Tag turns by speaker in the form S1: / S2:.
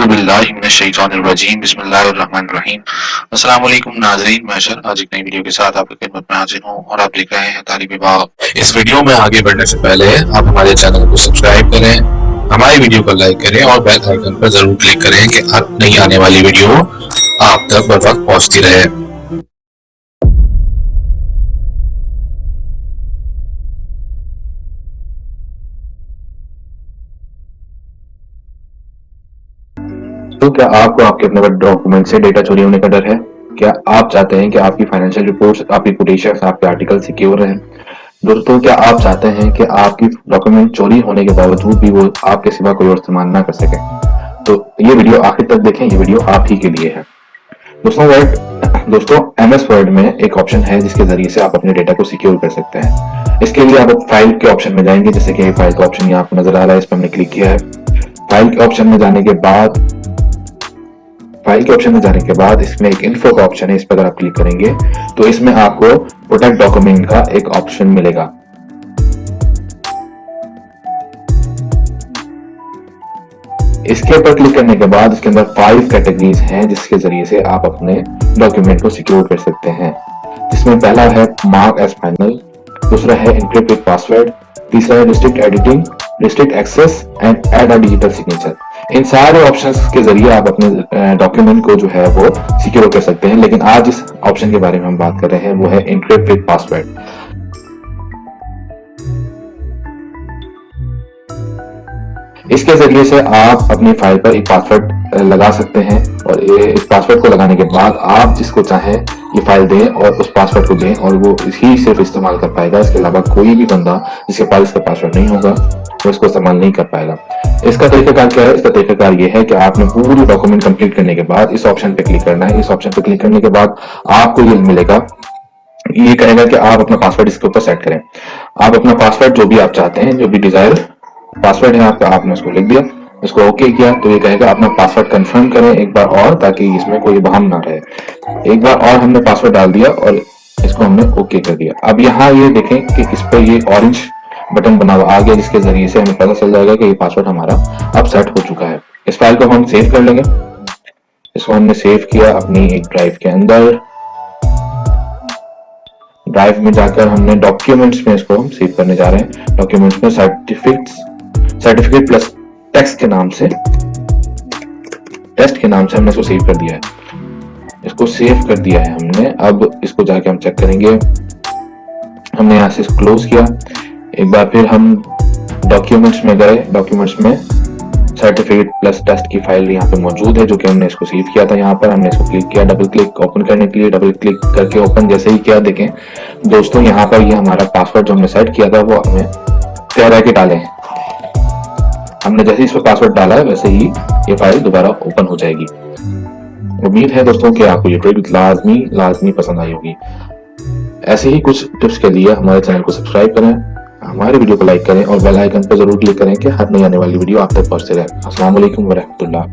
S1: औज़ुबिल्लाहिमिनश्शैतानिर्रजीम बिस्मिल्लाहिर्रहमानिर्रहीम। अस्सलाम वालेकुम नाज़रीन, मैं अशर आज एक नई वीडियो के साथ आपकी खिदमत में हाजिर हूँ और आप देख रहे हैं तालिबे बाग। इस वीडियो में आगे बढ़ने से पहले आप हमारे चैनल को सब्सक्राइब करें, हमारी वीडियो को लाइक करें और बेल आइकन पर जरूर क्लिक करें कि हर नई आने वाली वीडियो आप तक बर वक्त पहुँचती रहे।
S2: तो क्या आपको आपके अपने डॉक्यूमेंट से डेटा चोरी होने का डर है? क्या आप चाहते हैं कि आपकी फाइनेंशियल रिपोर्ट्स, आपकी कोटेशंस, आपके आर्टिकल सिक्योर रहें? दोस्तों, क्या आप चाहते हैं कि आपकी डॉक्यूमेंट चोरी होने के बावजूद भी वो आपके सिवा कोई और इस्तेमाल ना कर सके? तो ये वीडियो आखिर तक देखें, ये वीडियो आप ही के लिए है। दोस्तों MS वर्ड में एक ऑप्शन है जिसके जरिए से आप अपने डेटा को सिक्योर कर सकते हैं। इसके लिए आप फाइल के ऑप्शन में जाएंगे, जैसे कि फाइल का ऑप्शन यहाँ आपको नजर आ रहा है, इस पर हमने क्लिक किया है। फाइल के ऑप्शन में जाने के बाद इसमें एक इन्फो का ऑप्शन है, इस पर अगर आप क्लिक करेंगे तो इसमें आपको प्रोटेक्ट डॉक्यूमेंट का एक ऑप्शन मिलेगा। इसके ऊपर क्लिक करने के बाद इसके अंदर 5 कैटेगरीज हैं जिसके जरिए से आप अपने डॉक्यूमेंट को सिक्योर कर सकते हैं, जिसमें पहला है मार्क एज फाइनल, दूसरा है एन्क्रिप्ट विद पासवर्ड, तीसरा है restrict editing, restrict access and add a digital signature. इन सारे ऑप्शंस के जरिए आप अपने डॉक्यूमेंट को जो है वो सिक्योर कर सकते हैं, लेकिन आज इस ऑप्शन के बारे में हम बात कर रहे हैं, वो है एन्क्रिप्ट विद पासवर्ड। इसके जरिए से आप अपनी फाइल पर एक पासवर्ड लगा सकते हैं और इस पासवर्ड को लगाने के बाद आप जिसको चाहें ये फाइल दें और उस पासवर्ड को दें और वो ही सिर्फ इस्तेमाल कर पाएगा। इसके अलावा कोई भी बंदा जिसके पास इसका पासवर्ड नहीं होगा वो इसको इस्तेमाल नहीं कर पाएगा। इसका तरीकाकार क्या है? इसका तरीकाकार ये है कि आपने पूरी डॉक्यूमेंट कंप्लीट करने के बाद इस ऑप्शन पे क्लिक करना है। इस ऑप्शन पे क्लिक करने के बाद आपको ये मिलेगा, ये कहेगा कि आप अपना पासवर्ड इसके ऊपर सेट करें। आप अपना पासवर्ड जो भी आप चाहते हैं, जो भी डिजायर पासवर्ड है आपका, आपने उसको लिख दिया, इसको ओके किया, तो ये कहेगा अपना पासवर्ड कंफर्म करें एक बार और, ताकि इसमें कोई बहम ना रहे। एक बार और हमने पासवर्ड डाल दिया और इसको हमने ओके कर दिया। अब यहाँ ये देखें कि इस पर ये ऑरेंज बटन बना हुआ आ गया, जिसके जरिए से हमें पता चल जाएगा कि ये पासवर्ड हमारा अब सेट हो चुका है। इस फाइल को हम सेव कर लेंगे। इसको हमने सेव किया अपनी एक ड्राइव के अंदर। ड्राइव में जाकर हमने डॉक्यूमेंट्स में इसको हम सेव करने जा रहे हैं। डॉक्यूमेंट्स में सर्टिफिकेट प्लस टेक्स्ट के नाम से हमने इसको सेव कर दिया है। इसको सेव कर दिया है हमने। अब इसको जाके हम चेक करेंगे। हमने यहाँ से इसको क्लोज किया। एक बार फिर हम डॉक्यूमेंट्स में गए। डॉक्यूमेंट्स में सर्टिफिकेट प्लस टेस्ट की फाइल यहाँ पे मौजूद है, जो कि हमने इसको सेव किया था। यहाँ पर हमने इसको क्लिक किया, डबल क्लिक ओपन करने के लिए। डबल क्लिक करके ओपन जैसे ही किया, देखें दोस्तों यहाँ पर ये हमारा पासवर्ड जो हमने सेट किया था वो हमें तैयार है कि डालें। हमने जैसे ही इस पर पासवर्ड डाला है वैसे ही ये फाइल दोबारा ओपन हो जाएगी। उम्मीद है दोस्तों कि आपको ये ट्रिक लाजमी पसंद आई होगी। ऐसे ही कुछ टिप्स के लिए हमारे चैनल को सब्सक्राइब करें, हमारे वीडियो को लाइक करें और बेल आइकन पर जरूर क्लिक करें कि हर नई आने वाली वीडियो आप तक पहुंचते रहे। अस्सलाम वालेकुम व रहमतुल्लाह।